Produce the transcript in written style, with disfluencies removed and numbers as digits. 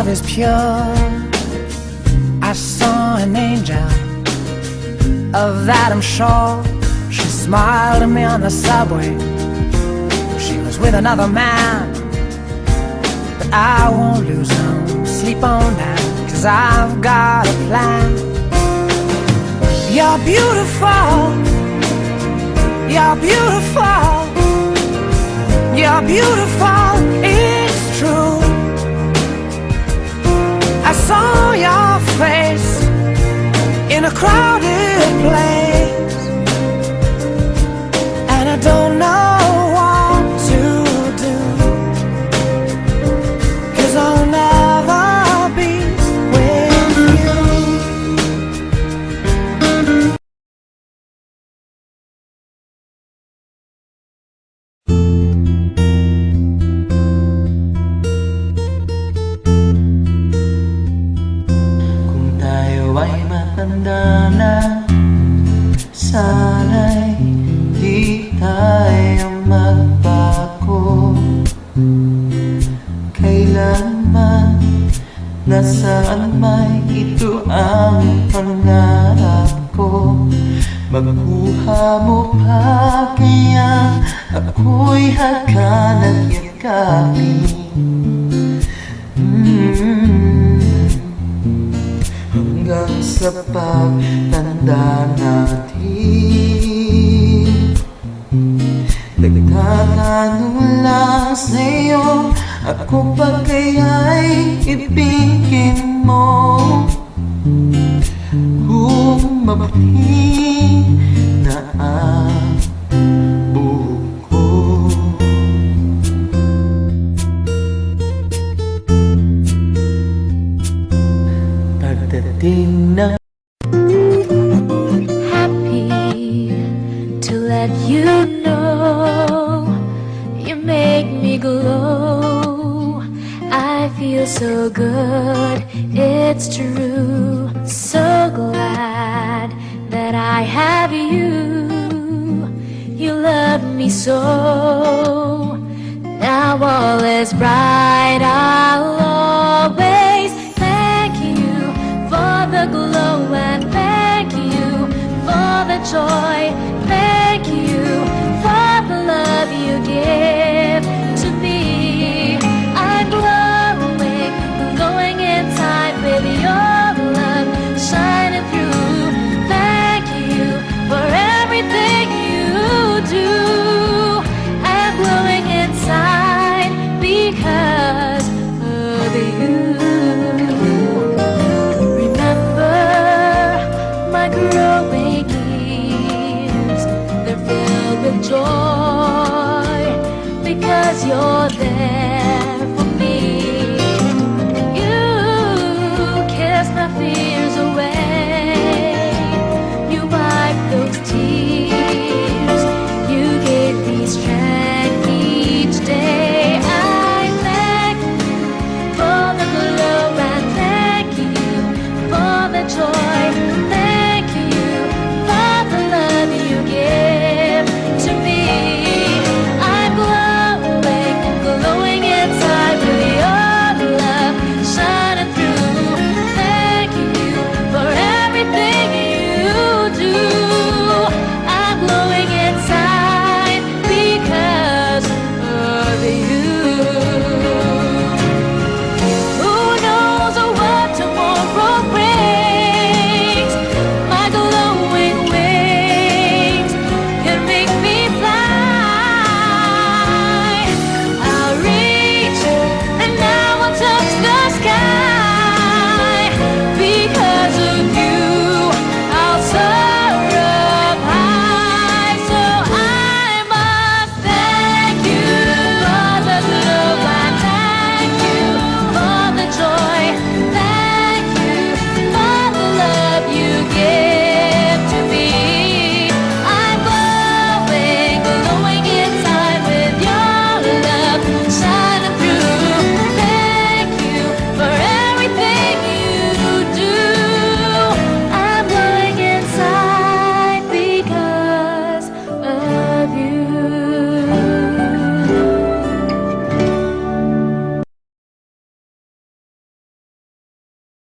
love is pure. I saw an angel, of that I'm sure. She smiled at me on the subway. She was with another man, but I won't lose no sleep on that, 'cause I've got a plan. You're beautiful, you're beautiful, you're beautiful, it's true. I saw your face in a crowded place, and I don't know what to do, 'cause I'll never be with you. Kung tayo ay matanda na, sana'y di tayo magbago. Kailanman, nasaan may ito ang pangarap ko. Magkuha mo pa kaya ako'y haganang yakapin. Hanggang sa pagtanda natin, nagtatanong lang sa'yo, ako ba kaya'y ibigin mo? Kung mabuti na ang buhok ko. Pagdating ng Happy to let you know, you make me glow. I feel so good, it's true. So glad that I have you. You love me so. Now all is bright, I'll